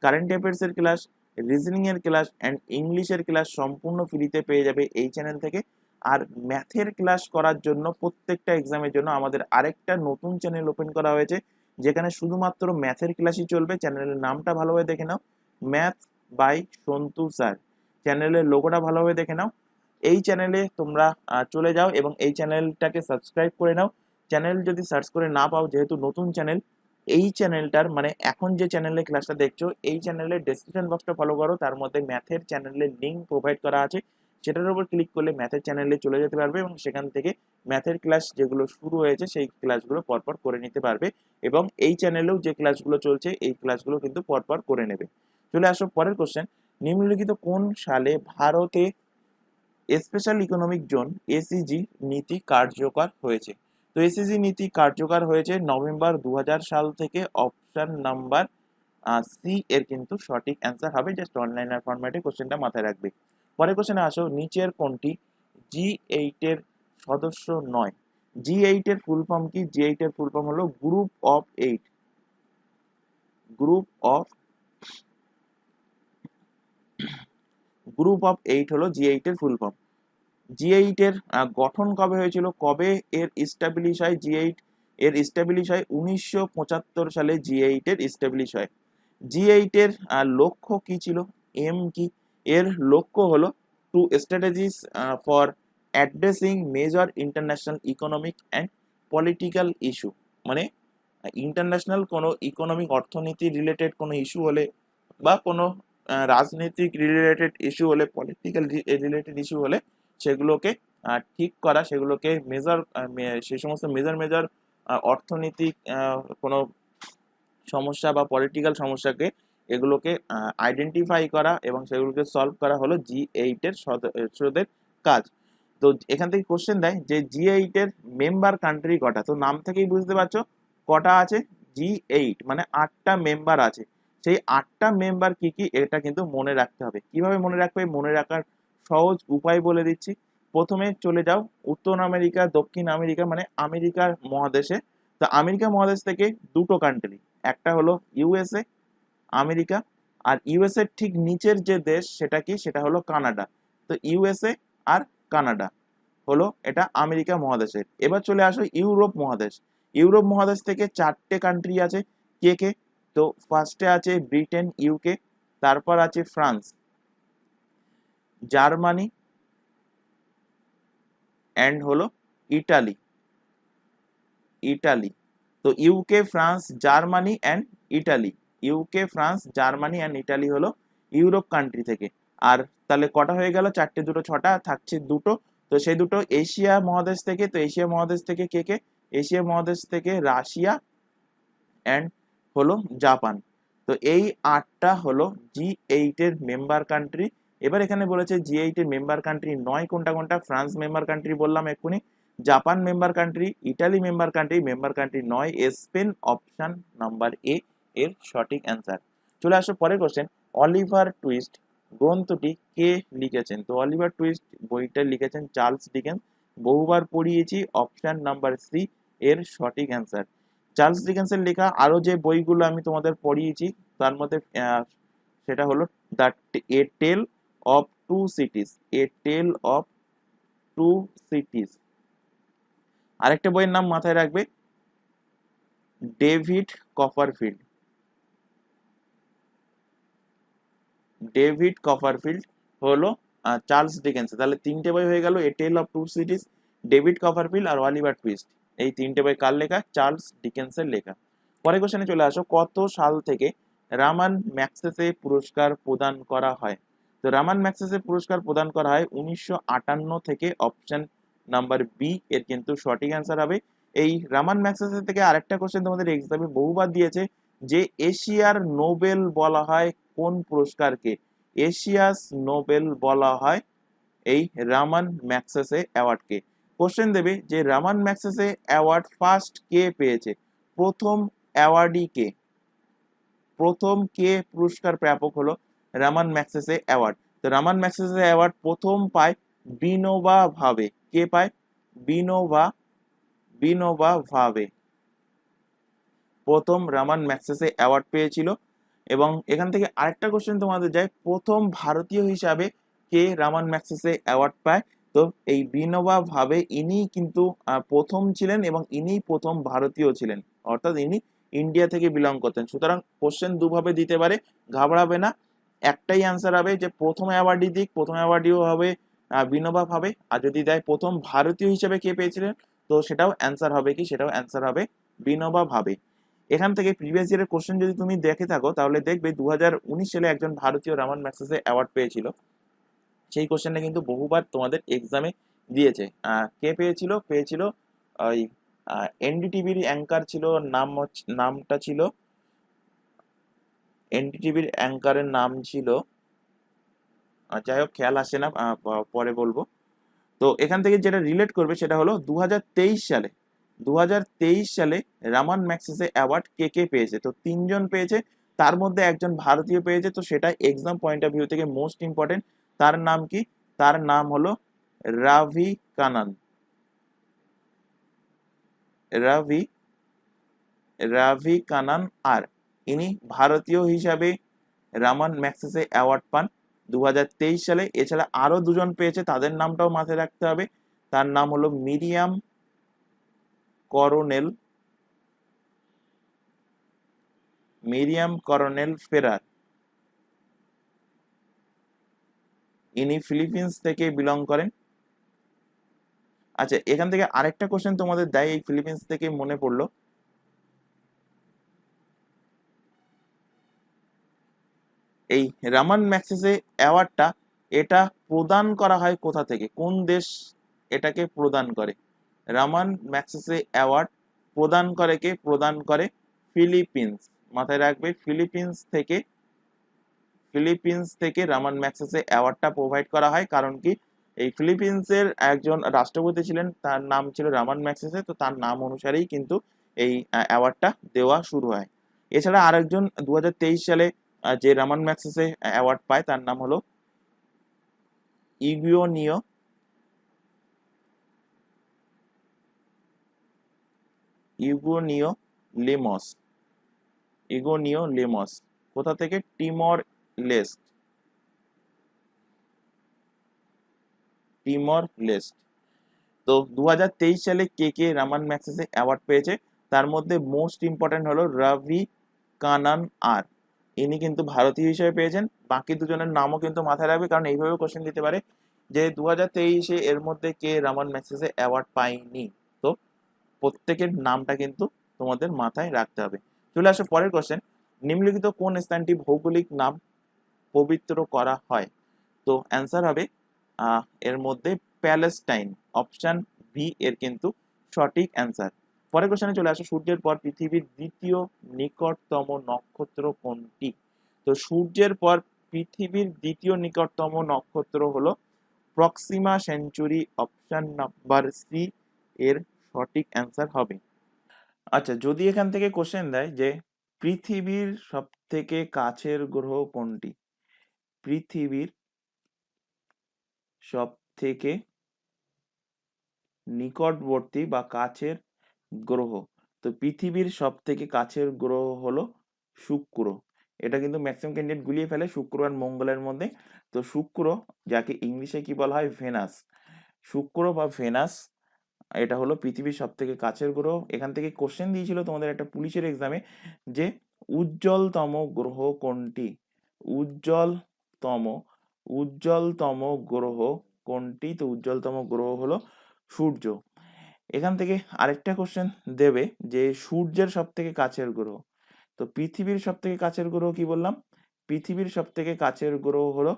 কারেন্ট অ্যাফেয়ার্স এর ক্লাস, রিজনিং এর ক্লাস অ্যান্ড ইংলিশের ক্লাস সম্পূর্ণ ফ্রিতে পেয়ে যাবে এই চ্যানেল থেকে। আর ম্যাথের ক্লাস করার জন্য প্রত্যেকটা এক্সামের জন্য আমাদের আরেকটা নতুন চ্যানেল ওপেন করা হয়েছে যেখানে শুধুমাত্র ম্যাথের ক্লাসই চলবে। চ্যানেলের নামটা ভালোভাবে দেখে নাও, ম্যাথ বাই সন্তু স্যার। চ্যানেলের লোগোটা ভালোভাবে দেখে নাও। এই চ্যানেলে তোমরা চলে যাও এবং এই চ্যানেলটাকে সাবস্ক্রাইব করে নাও। চ্যানেল যদি সার্চ করে না পাও, যেহেতু নতুন চ্যানেল, এই চ্যানেলটার মানে এখন যে চ্যানেলে ক্লাসটা দেখছো এই চ্যানেলের ডেসক্রিপশন বক্সটা ফলো করো, তার মধ্যে ম্যাথের চ্যানেলের লিঙ্ক প্রোভাইড করা আছে। সেটার উপর ক্লিক করলে ম্যাথের চ্যানেলে চলে যেতে পারবে এবং সেখান থেকে ম্যাথের ক্লাস যেগুলো শুরু হয়েছে সেই ক্লাসগুলো পরপর করে নিতে পারবে এবং এই চ্যানেলেও যে ক্লাসগুলো চলছে এই ক্লাসগুলো কিন্তু পরপর করে নেবে। চলে আসো পরের কোশ্চেন। নিম্নলিখিত কোন সালে ভারতে স্পেশাল ইকোনমিক জোন এসইজি নীতি কার্যকর হয়েছে? তো এসইজি নীতি কার্যকর হয়েছে নভেম্বর 2000 সাল থেকে। অপশন নাম্বার সি এর কিন্তু সঠিক অ্যান্সার হবে। জাস্ট অনলাইনার ফরম্যাটে কোশ্চেনটা মাথায় রাখবে। পরের কোশ্চেনে আসো, নিচের কোনটি G8 এর সদস্য নয়? G8 এর ফুল ফর্ম কি? G8 এর ফুল ফর্ম হলো গ্রুপ অফ 8। গ্রুপ অফ 8 হলো G8 এর ফুল ফর্ম। G8 এর গঠন কবে হয়েছিল? কবে এর ইস্টাবলিশ হয়? G8 এর ইস্টাবলিশ হয় 1975 সালে। G8 এর ইস্টাবলিশ হয়। G8 এর লক্ষ্য কি ছিল? এম কি? এর লক্ষ্য হলো two strategies for addressing major international economic and political issue, মানে ইন্টারন্যাশনাল কোনো ইকোনমিক অর্থনীতি রিলেটেড কোনো ইস্যু হলে বা কোনো রাজনৈতিক রিলেটেড ইস্যু হলে, পলিটিক্যাল রিলেটেড ইস্যু হলে সেগুলোকে ঠিক করা, সেগুলোকে মেজর, সেই সমস্ত মেজর অর্থনৈতিক কোনো সমস্যা বা পলিটিক্যাল সমস্যাকে এগুলোকে আইডেন্টিফাই করা এবং সেগুলোকে সলভ করা হলো G8 এর সদস্যদের কাজ। তো এখান থেকে কোশ্চেন দেয় যে G8 এর মেম্বার কান্ট্রি কটা? তো নাম থেকেই বুঝতে পারছো কটা আছে। G8 মানে 8টা মেম্বার আছে। সেই 8টা মেম্বার কি কি এটা কিন্তু মনে রাখতে হবে। কিভাবে মনে রাখবে? মনে রাখার সহজ উপায় বলে দিচ্ছি। প্রথমে চলে যাও উত্তর আমেরিকা, দক্ষিণ আমেরিকা মানে আমেরিকার মহাদেশে। তো আমেরিকা মহাদেশ থেকে দুটো কান্ট্রি, একটা হলো ইউএসএ, আমেরিকা, আর ইউএসএ ঠিক নিচের যে দেশ সেটা কি? সেটা হলো কানাডা। তো ইউএসএ আর কানাডা হলো এটা আমেরিকা মহাদেশের। এবার চলে আসো ইউরোপ মহাদেশ। ইউরোপ মহাদেশ থেকে 4টে কান্ট্রি আছে। কে কে? তো ফার্স্টে আছে ব্রিটেন, ইউকে, তারপর আছে ফ্রান্স, জার্মানি অ্যান্ড হলো ইটালি। ইটালি। তো UK, France, Germany and Italy. UK, France, Germany and Italy হলো ইউরোপ কান্ট্রি থেকে। আর তাহলে কটা হয়ে গেল? 4টে, দুটো 6টা, থাকছে দুটো। তো সেই দুটো এশিয়া মহাদেশ থেকে। তো এশিয়া মহাদেশ থেকে কে কে? এশিয়া মহাদেশ থেকে রাশিয়া অ্যান্ড হলো জাপান। তো এই 8টা হলো G8 এর মেম্বার কান্ট্রি। এবার এখানে বলেছে G8 এর মেম্বার কান্ট্রি নয় কোনটা কোনটা? ফ্রান্স মেম্বার কান্ট্রি বললাম এক্ষুনি, Japan member country, Italy member country, member country নয় স্পেন। অপশন নাম্বার এ এর সঠিক অ্যান্সার। চলে আসো পরের কোশ্চেন। অলিভার টুইস্ট গ্রন্থটি কে লিখেছেন? তো অলিভার টুইস্ট বইটা লিখেছেন চার্লস ডিকেন্স। বহুবার পড়িয়েছি। অপশন নাম্বার সি এর সঠিক অ্যান্সার। চার্লস ডিকেন্সের লেখা আরো যে বইগুলো আমি তোমাদের পড়িয়েছি তার মধ্যে সেটা হলো the a tale of two cities. A tale of two cities. আরেকটা বইয়ের নাম মাথায় রাখবে, ডেভিড কপারফিল্ড। ডেভিড কপারফিল্ড হলো চার্লস ডিকেন্স। তাহলে 3টে বই হয়ে গেল, a tale of two cities, David Copperfield আর অলিভার টুইস্ট। এই 3টে বই কার লেখা? চার্লস ডিকেন্সের লেখা। পরের কোশ্চেনে চলে আসো, কত সাল থেকে রামান ম্যাগসেসে পুরস্কার প্রদান করা হয়? তো রামান ম্যাগসেসে পুরস্কার প্রদান করা হয় 1958 থেকে। অপশন নাম্বার বি এর কিন্তু সঠিক অ্যান্সার হবে। এই রামান ম্যাগসেসে থেকে আরেকটা কোশ্চেন তোমাদের এক্সামে বহুবার দিয়েছে যে এশিয়ার নোবেল বলা হয় কোন পুরস্কারকে? এশিয়াস নোবেল বলা হয় এই রামান ম্যাগসেসে অ্যাওয়ার্ডকে। কোশ্চেন দেবে যে রামান ম্যাগসেসে অ্যাওয়ার্ড ফার্স্ট কে পেয়েছে? প্রথম অ্যাওয়ার্ডই কে? প্রথম কে পুরস্কার প্রাপক হলো রামান ম্যাগসেসে অ্যাওয়ার্ড? তো রামান ম্যাগসেসে অ্যাওয়ার্ড প্রথম পায় বিনোবা ভাবে। কে পায়? বিনোবা, বিনোবা ভাবে প্রথম রামান ম্যাগসেসে অ্যাওয়ার্ড পেয়েছিল। এবং এখান থেকে আরেকটা কোশ্চেন তোমাদের যায়, প্রথম ভারতীয় হিসাবে কে রামান ম্যাগসেসে অ্যাওয়ার্ড পায়? তো এই বিনোবা ভাবে ইনি কিন্তু প্রথম ছিলেন এবং ইনি প্রথম ভারতীয় ছিলেন, অর্থাৎ ইনি ইন্ডিয়া থেকে বিলং করতেন। সুতরাং কোশ্চেন দুভাবে দিতে পারে, ঘাবড়াবে না। একটাই অ্যান্সার হবে যে প্রথম অ্যাওয়ার্ডই দিক, প্রথম অ্যাওয়ার্ডইও হবে বিনোবা ভাবে। আর যদি দেয় প্রথম ভারতীয় হিসেবে কে পেয়েছিলেন, তো সেটাও অ্যান্সার হবে কি? সেটাও অ্যান্সার হবে বিনোবা ভাবে। এখান থেকে প্রিভিয়াস ইয়ারের কোশ্চেন যদি তুমি দেখে থাকো তাহলে দেখবে 2019 সালে একজন ভারতীয় রামান ম্যাগসেসে অ্যাওয়ার্ড পেয়েছিল। সেই কোশ্চেনটা কিন্তু বহুবার তোমাদের এক্সামে দিয়েছে। কে পেয়েছিল? পেয়েছিল ওই এনডিটিভির অ্যাঙ্কার ছিল, নামটা ছিল, এনডিটিভির অ্যাঙ্কারের নাম ছিল যাই হোক খেয়াল আসে না, পরে বলবো। তো এখান থেকে যেটা রিলেট করবে সেটা হলো 2023 সালে, 2023 সালে রামান ম্যাগসেসে অ্যাওয়ার্ড কে কে পেয়েছে। তো 3জন পেয়েছে, তার মধ্যে একজন ভারতীয় পেয়েছে, তো সেটা এক্সাম পয়েন্ট অফ ভিউ থেকে মোস্ট ইম্পর্টেন্ট। তার নাম কি? তার নাম হলো রাভি কানান। রাভি রাভি কানান। আর ইনি ভারতীয় হিসাবে রামান ম্যাগসেসে অ্যাওয়ার্ড পান 2023 সালে। এছাড়া আরো দুজন পেয়েছে, তাদের নামটাও মাথায় রাখতে হবে। তার নাম হলো মিরিয়াম করনেল, ফেরার। ইনি ফিলিপিন্স থেকে বিলং করেন। আচ্ছা, এখান থেকে আরেকটা কোশ্চেন তোমাদের দেয়, এই ফিলিপিন্স থেকে মনে পড়লো, এই রামান ম্যাগসেসে অ্যাওয়ার্ডটা এটা প্রদান করা হয় কোথা থেকে, কোন দেশ এটাকে প্রদান করে? রামান ম্যাগসেসে অ্যাওয়ার্ড প্রদান করে কে? প্রদান করে ফিলিপিন্স। মাথায় রাখবে, ফিলিপিন্স থেকে রামান ম্যাগসেসে অ্যাওয়ার্ডটা প্রোভাইড করা হয়। কারণ কি? এই ফিলিপিন্সের একজন রাষ্ট্রপতি ছিলেন, তার নাম ছিল রামান ম্যাগসেসে, তো তার নাম অনুসারেই কিন্তু এই অ্যাওয়ার্ডটা দেওয়া শুরু হয়। এছাড়া আরেকজন 2023 সালে যে রামান ম্যাগসেসে অ্যাওয়ার্ড পায় তার নাম হলো ইগুইনিও ইগুইনিও লেমস। ইগুইনিও লেমস কোথা থেকে? টিমর লেস্ট। তো 2023 সালে কে কে রামান ম্যাগসেসে অ্যাওয়ার্ড পেয়েছে? তার মধ্যে মোস্ট ইম্পর্টেন্ট হলো রাভি কানান। আর ইনি কিন্তু ভারতীয় হিসেবে পেয়েছেন। বাকি দুজনের নামও কিন্তু মাথায় রাখবে, কারণ এইভাবে কোশ্চেন দিতে পারে যে 2023-এ এর মধ্যে কে রামান ম্যাগসেসে অ্যাওয়ার্ড পায়নি। তো প্রত্যেকের নামটা কিন্তু তোমাদের মাথায় রাখতে হবে। চলে আসো পরের কোশ্চেন। নিম্নলিখিত কোন স্থানটি ভৌগোলিক নাম পবিত্র করা হয়? তো অ্যান্সার হবে এর মধ্যে প্যালেস্টাইন। অপশন বি এর কিন্তু সঠিক অ্যান্সার। পরের কোশ্চেনে চলে আসো। সূর্যের পর পৃথিবীর দ্বিতীয় নিকটতম নক্ষত্র কোনটি? তো সূর্যের পর পৃথিবীর দ্বিতীয় নিকটতম নক্ষত্র হলো Proxima Centauri. Option number C এর সঠিক অ্যান্সার হবে। আচ্ছা, যদি এখান থেকে কোশ্চেন দেয় যে পৃথিবীর সব থেকে কাছের গ্রহ কোনটি? পৃথিবীর সব থেকে নিকটবর্তী বা কাছের গ্রহ। তো পৃথিবীর সব থেকে কাছের গ্রহ হলো শুক্র। এটা কিন্তু ম্যাক্সিমাম ক্যান্ডিডেট গুলিয়ে ফেলে, শুক্র আর মঙ্গলের মধ্যে। তো শুক্র, যাকে ইংলিশে কি বলা হয়? ভেনাস। শুক্র বা ভেনাস, এটা হলো পৃথিবীর সব থেকে কাছের গ্রহ। এখান থেকে কোশ্চেন দিয়েছিল তোমাদের একটা পুলিশের এক্সামে যে উজ্জ্বলতম গ্রহ কোনটি? উজ্জ্বলতম উজ্জ্বলতম গ্রহ কোনটি? তো উজ্জ্বলতম গ্রহ হলো সূর্য। এখান থেকে আরেকটা কোশ্চেন দেবে যে সূর্যের সব থেকে কাছের গ্রহ। তো পৃথিবীর সব থেকে কাছের গ্রহ কি বললাম? পৃথিবীর সব থেকে কাছের গ্রহ হলো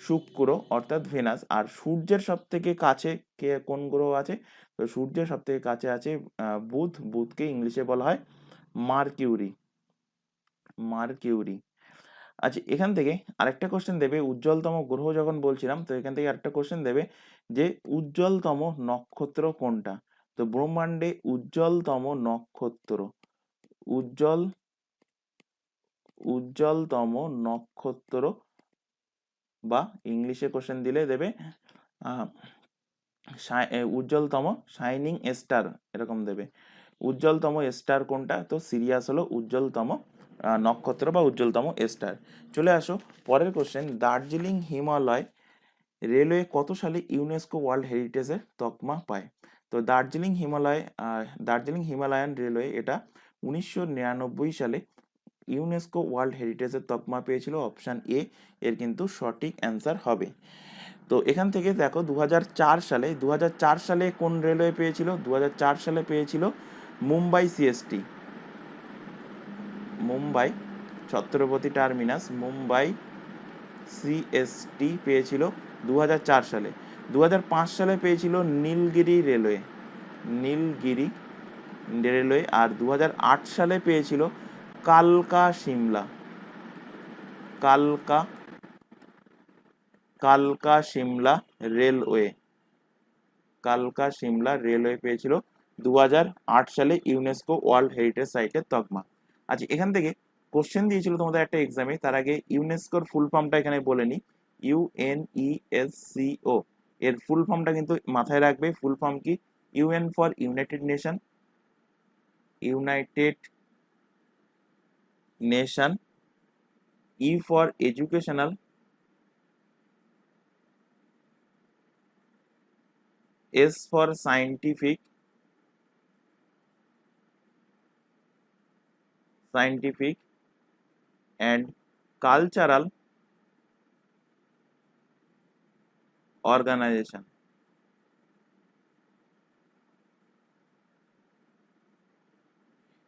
শুক্র অর্থাৎ ভেনাস। আর সূর্যের সব থেকে কাছে কে কোন গ্রহ আছে? তো সূর্যের সব থেকে কাছে আছে বুধ। বুধকে ইংলিশে বলা হয় মার্কিউরি। মার্কিউরি। আচ্ছা, এখান থেকে আরেকটা কোশ্চেন দেবে, উজ্জ্বলতম গ্রহ যখন বলছিলাম, তো এখান থেকে আরেকটা কোশ্চেন দেবে যে উজ্জ্বলতম নক্ষত্র কোনটা? তো ব্রহ্মাণ্ডে উজ্জ্বলতম নক্ষত্র, উজ্জ্বল উজ্জ্বলতম নক্ষত্র, বা ইংলিশে কোশ্চেন দিলে দেবে উজ্জ্বলতম শাইনিং স্টার, এরকম দেবে। উজ্জ্বলতম স্টার কোনটা? তো সিরিয়াস হলো উজ্জ্বলতম নক্ষত্র বা উজ্জ্বলতম স্টার। চলে আসো পরের কোশ্চেন। দার্জিলিং হিমালয় রেলওয়ে কত সালে ইউনেস্কো ওয়ার্ল্ড হেরিটেজের তকমা পায়? তো দার্জিলিং হিমালয়ান রেলওয়ে এটা 1999 সালে ইউনেস্কো ওয়ার্ল্ড হেরিটেজের তকমা পেয়েছিল। অপশন এ এর কিন্তু সঠিক অ্যান্সার হবে। তো এখান থেকে দেখো 2004 সালে কোন রেলওয়ে পেয়েছিল? 2004 সালে পেয়েছিল Mumbai CST. Mumbai Chhatrapati terminus, Mumbai CST পেয়েছিল 2004 সালে। 2005 সালে পেয়েছিল নীলগিরি নীলগিরি রেলওয়ে। আর 2008 সালে পেয়েছিল কালকা শিমলা, কালকা কালকা সিমলা রেলওয়ে, কালকা সিমলা রেলওয়ে পেয়েছিল 2008 সালে ইউনেস্কো ওয়ার্ল্ড হেরিটেজ সাইটের তকমা। আচ্ছা, এখান থেকে কোশ্চেন দিয়েছিল তোমাদের একটা এক্সামে, তার আগে ইউনেস্কোর ফুল ফর্মটা এখানে বলে নি। UNESCO এর ফুল ফর্মটা কিন্তু মাথায় রাখবে। ফুল ফর্ম কি? UN for united nation, united nation, E for educational, S for scientific, and cultural organization.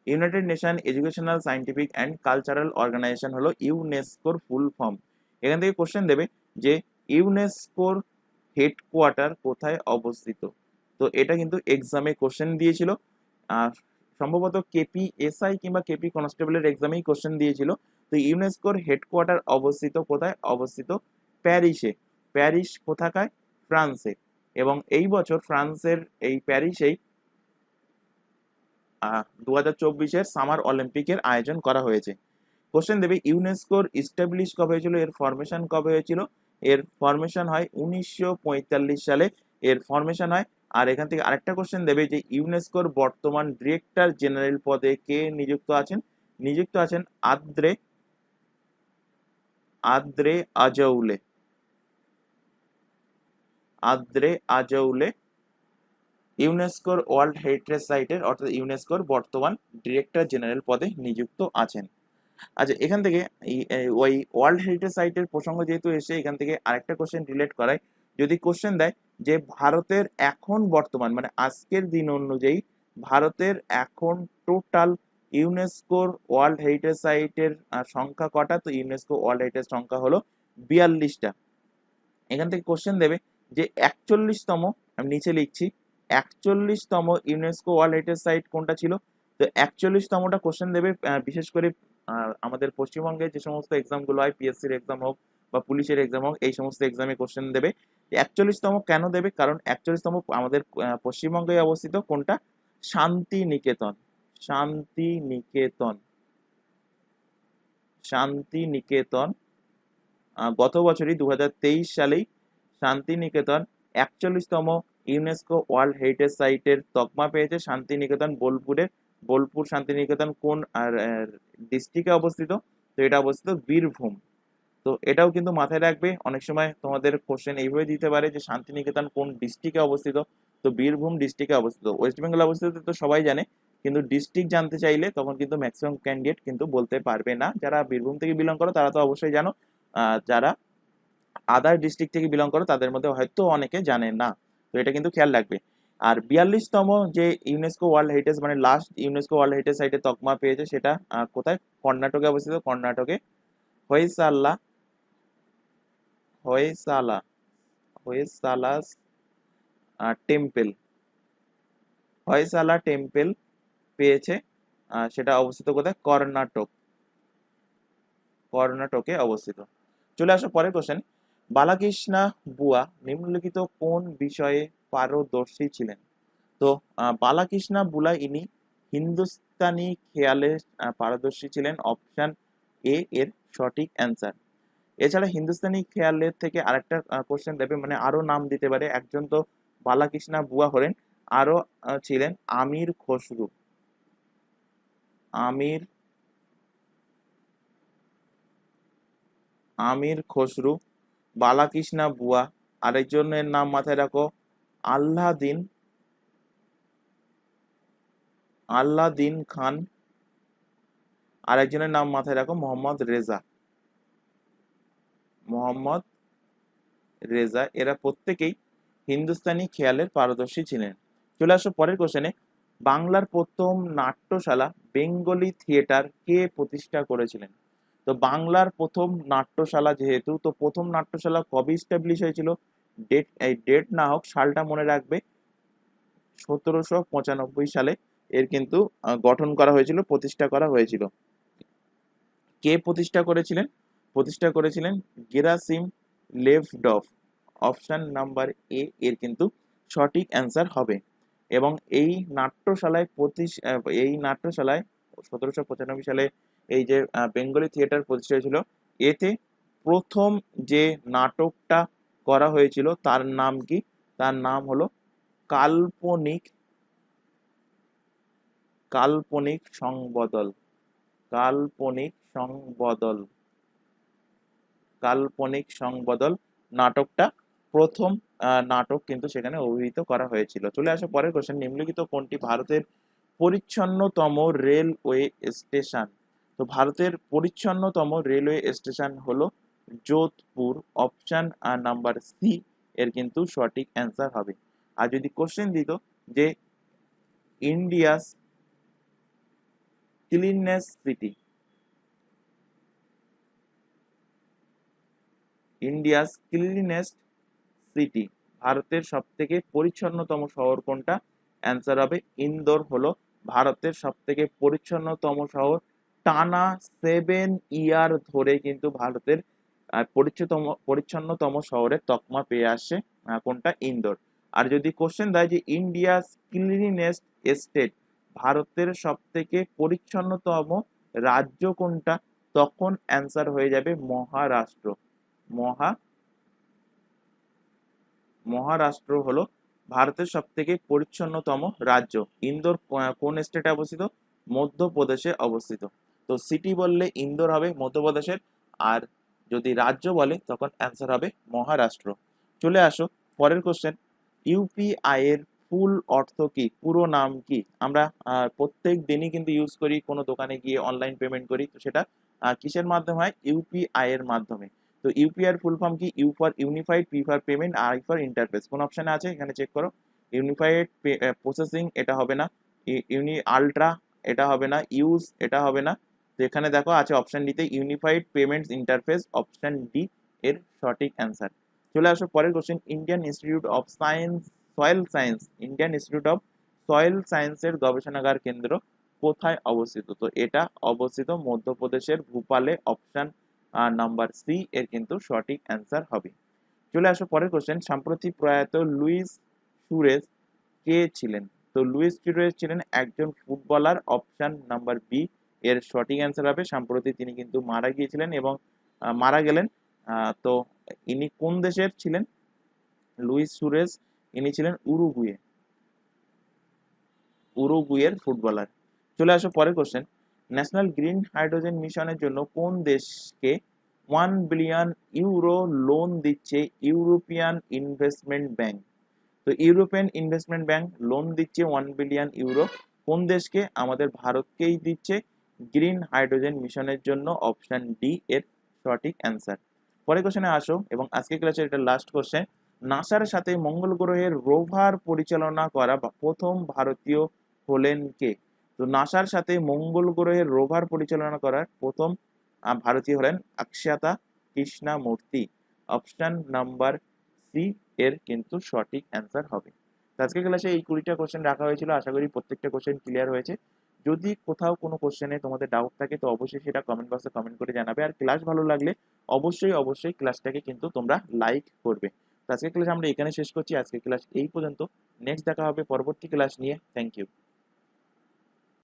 United nation educational, scientific and cultural organisation হলো ইউনেস্কোর ফুল ফর্ম। এখান থেকে কোশ্চেন দেবে যে ইউনেস্কোর হেডকোয়ার্টার কোথায় অবস্থিত। তো এটা কিন্তু এক্সামে কোশ্চেন দিয়েছিল, সম্ভবত কেপিএসআই কিংবা কেপি কনস্টেবলের এক্সামেই কোশ্চেন দিয়েছিল। তো ইউনেস্কোর হেডকোয়ার্টার অবস্থিত কোথায়? অবস্থিত প্যারিসে। প্যারিস কোথাকায়? ফ্রান্সে। এবং এই বছর ফ্রান্সের এই প্যারিসেই 2024 সামার অলিম্পিকের আয়োজন করা হয়েছে। কোশ্চেন দেবে ইউনেস্কোর ইস্টাবলিশ কবে হয়েছিল, এর ফরমেশন কবে হয়েছিল। এর ফরমেশন হয় 1945 সালে এর ফরমেশন হয়। আর এখান থেকে আরেকটা কোশ্চেন দেবে যে ইউনেস্কোর বর্তমান ডিরেক্টর জেনারেল পদে কে নিযুক্ত আছেন। নিযুক্ত আছেন আদ্রে আজৌলে। আদ্রে আজৌলে ইউনেস্কোর ওয়ার্ল্ড হেরিটেজ সাইটের অর্থাৎ ইউনেস্কোর বর্তমান ডিরেক্টর জেনারেল পদে নিযুক্ত আছেন। আচ্ছা, এখান থেকে ওই ওয়ার্ল্ড হেরিটেজ সাইটের প্রসঙ্গ যেহেতু এসে, এখান থেকে আরেকটা কোশ্চেন রিলেট করায়। যদি কোশ্চেন দেয় যে ভারতের এখন বর্তমান মানে আজকের দিন অনুযায়ী ভারতের এখন টোটাল ইউনেস্কোর ওয়ার্ল্ড হেরিটেজ সাইটের সংখ্যা কটা, তো ইউনেস্কো ওয়ার্ল্ড হেরিটেজ সংখ্যা হলো 42টা। এখান থেকে কোশ্চেন দেবে যে 41তম, আমি নিচে লিখছি 41তম ইউনেস্কো ওয়ার্ল্ড হেরিটেজ সাইট কোনটা ছিল। তো 41তমটা কোশ্চেন দেবে বিশেষ করে আমাদের পশ্চিমবঙ্গে যে সমস্ত এক্সামগুলো হয়, পিএসসির এক্সাম হোক বা পুলিশের এক্সাম হোক, এই সমস্ত এক্সামে কোশ্চেন দেবে। 41তম কেন দেবে? কারণ 41তম আমাদের পশ্চিমবঙ্গে অবস্থিত কোনটা? শান্তিনিকেতন। শান্তিনিকেতন, শান্তিনিকেতন গত বছরই 2023 সালেই শান্তিনিকেতন 41তম ইউনেস্কো ওয়ার্ল্ড হেরিটেজ সাইটের তকমা পেয়েছে। শান্তিনিকেতন বোলপুর শান্তিনিকেতন কোন আর ডিস্ট্রিক্টে অবস্থিত? তো এটা অবস্থিত বীরভূম। তো এটাও কিন্তু মাথায় রাখবে, অনেক সময় তোমাদের কোশ্চেন এইভাবে দিতে পারে যে শান্তিনিকেতন কোন ডিস্ট্রিক্টে অবস্থিত। তো বীরভূম ডিস্ট্রিক্টে অবস্থিত। ওয়েস্ট বেঙ্গল অবস্থিত তো সবাই জানে, কিন্তু ডিস্ট্রিক্ট জানতে চাইলে তখন কিন্তু ম্যাক্সিমাম ক্যান্ডিডেট কিন্তু বলতে পারবে না। যারা বীরভূম থেকে বিলং করো তারা তো অবশ্যই জানো, যারা আদার ডিস্ট্রিক্ট থেকে বিলং করো তাদের মধ্যে হয়তো অনেকে জানে না। তো এটা কিন্তু খেয়াল রাখবে। আর 42তম যে ইউনেস্কো ওয়ার্ল্ড হেরিটেজ মানে লাস্ট ইউনেস্কো ওয়ার্ল্ড হেরিটেজ সাইটে তকমা পেয়েছে সেটা কোথায়? কর্ণাটকে অবস্থিত। কর্ণাটকে হয়সালা হয়সালা হয়সালাস টেম্পল, হয়সালা টেম্পল পেয়েছে। সেটা অবস্থিত কোথায়? কর্ণাটকে অবস্থিত। চলে আসো পরের কোশ্চেন। বালাকৃষ্ণা বুয়া নিম্নলিখিত কোন বিষয়ে পারদর্শী ছিলেন? তো বালাকৃষ্ণা বুলা ইনি হিন্দুস্তানি খেয়ালে পারদর্শী ছিলেন। অপশন এ এর সঠিক অ্যান্সার। এছাড়া হিন্দুস্তানি খেয়ালের থেকে আরেকটা কোশ্চেন দেবে, মানে আরো নাম দিতে পারে। একজন তো বালাকৃষ্ণা বুয়া হলেন, আরো ছিলেন আমির খসরু। আমির খসরু, বালাকৃষ্ণা বুয়া, আরেকজনের নাম মাথায় রাখো আল্লাদিন খান, আরেকজনের নাম মাথায় রাখো মোহাম্মদ রেজা। এরা প্রত্যেকেই হিন্দুস্তানি খেয়ালের পারদর্শী ছিলেন। চলে আসো পরের কোশ্চেনে। বাংলার প্রথম নাট্যশালা বেঙ্গলি থিয়েটার কে প্রতিষ্ঠা করেছিলেন? তো বাংলার প্রথম নাট্যশালা যেহেতু, তো প্রথম নাট্যশালা কবে ইস্টাবলিশ হয়েছিল? ডেট না হোক, সালটা মনে রাখবে। 1795 সালে এর কিন্তু গঠন করা হয়েছিল, প্রতিষ্ঠা করা হয়েছিল। কে প্রতিষ্ঠা করেছিলেন? প্রতিষ্ঠা করেছিলেন গেরাসিম লেভড অফ। অপশন নাম্বার এ এর কিন্তু সঠিক অ্যান্সার হবে। এবং এই নাট্যশালায় 1795 সালে এই যে বেঙ্গলি থিয়েটার প্রতিষ্ঠা হয়েছিল, এতে প্রথম যে নাটকটা করা হয়েছিল তার নাম কি? তার নাম হলো কাল্পনিক কাল্পনিক সংবদল। কাল্পনিক সংবদল। কাল্পনিক সংবদল নাটকটা প্রথম নাটক কিন্তু সেখানে অভিহিত করা হয়েছিল। চলে আসো পরের কোশ্চেন, নিম্নলিখিত কোনটি ভারতের পরিচ্ছন্নতম রেলওয়ে স্টেশন? তো ভারতের পরিচ্ছন্নতম রেলওয়ে স্টেশন হলো যোধপুর। অপশন নাম্বার সি এর কিন্তু সঠিক অ্যান্সার হবে। আর যদি কোশ্চেন দিত যে India's cleanness city, India's cleanest city, ভারতের সব থেকে পরিচ্ছন্নতম শহর কোনটা? অ্যান্সার হবে ইন্দোর হলো ভারতের সব থেকে পরিচ্ছন্নতম শহর। টানা 7 ইয়ার ধরে কিন্তু ভারতের পরিচ্ছন্নতম শহরের তকমা পেয়ে আসছে কোনটা? ইন্দোর। আর যদি কোশ্চেন দেয় যে ইন্ডিয়াস ক্লিনেস্ট স্টেট, ভারতের সব থেকে পরিচ্ছন্নতম রাজ্য কোনটা, তখন অ্যান্সার হয়ে যাবে মহারাষ্ট্র। মহারাষ্ট্র হলো ভারতের সব থেকে পরিচ্ছন্নতম রাজ্য। ইন্দোর কোন স্টেটে অবস্থিত? মধ্যপ্রদেশে অবস্থিত। তো সিটি বললে ইন্দোর হবে মধ্যপ্রদেশের, আর যদি রাজ্য বলে তখন অ্যান্সার হবে মহারাষ্ট্র। চলে আসো পরের কোশ্চেন, ইউপিআই এর ফুল অর্থ কি? পুরো নাম কি? আমরা প্রত্যেক দিনই কিন্তু ইউজ করি, কোনো দোকানে গিয়ে অনলাইন পেমেন্ট করি, তো সেটা কিসের মাধ্যমে হয়? ইউপিআই এর মাধ্যমে। তো ইউপিআই এর ফুল ফর্ম কি? U for unified, P for payment, I for interface. কোন অপশনে আছে এখানে চেক করো। ইউনিফাইড প্রসেসিং এটা হবে না, আলট্রা এটা হবে না, ইউজ এটা হবে না। তো এখানে দেখো আছে অপশন ডিতে unified payments interface, option D এর সঠিক অ্যান্সার। চলে আসো পরের question, Indian institute of science soil science, Indian institute of soil সায়েন্সের গবেষণাগার কেন্দ্র কোথায় অবস্থিত? তো এটা অবস্থিত মধ্যপ্রদেশের ভূপালে। অপশন নাম্বার সি এর কিন্তু সঠিক অ্যান্সার হবে। চলে আসো পরের কোশ্চেন, সম্প্রতি প্রয়াত লুইস সুরেশ কে ছিলেন? তো লুইস সুরেশ ছিলেন একজন ফুটবলার। অপশন নাম্বার বি এর সঠিক অ্যান্সার হবে। সম্প্রতি তিনি কিন্তু মারা গিয়েছিলেন এবং মারা গেলেন। তো ইনি কোন দেশের ছিলেন? লুইস সুরেশ ইনি ছিলেন উরুগুয়ের ফুটবলার। চলে আসো পরের কোশ্চেন, ন্যাশনাল গ্রিন হাইড্রোজেন মিশনের জন্য কোন দেশকে 1 বিলিয়ন ইউরো লোন দিচ্ছে ইউরোপিয়ান ইনভেস্টমেন্ট ব্যাংক? তো ইউরোপিয়ান ইনভেস্টমেন্ট ব্যাংক লোন দিচ্ছে 1 বিলিয়ন ইউরো কোন দেশকে? আমাদের ভারতকেই দিচ্ছে গ্রিন হাইড্রোজেন মিশনের জন্য। অপশন ডি এর সঠিক অ্যান্সার। পরের কোশ্চেনে আসো, এবং আজকে ক্লাসের এটা লাস্ট কোশ্চেন, নাসার সাথে মঙ্গল গ্রহের রোভার পরিচালনা করা প্রথম ভারতীয় হলেন কে? তো নাসার সাথে মঙ্গল গ্রহের রোভার পরিচালনা করার প্রথম ভারতীয় হলেন অক্ষতা কৃষ্ণমূর্তি। অপশন নাম্বার সি এর কিন্তু সঠিক অ্যান্সার হবে। আজকে ক্লাসে এই 20টা কোশ্চেন রাখা হয়েছিল, আশা করি প্রত্যেকটা কোশ্চেন ক্লিয়ার হয়েছে। যদি কোথাও কোনো কোশ্চেনে তোমাদের ডাউট থাকে তো অবশ্যই সেটা কমেন্ট বক্সে কমেন্ট করে জানাবে। আর ক্লাস ভালো লাগলে অবশ্যই ক্লাসটাকে কিন্তু তোমরা লাইক করবে। তো আজকে ক্লাস আমরা এখানে শেষ করছি। আজকে ক্লাস এই পর্যন্ত, নেক্সট দেখা হবে পরবর্তী ক্লাস নিয়ে। Thank you.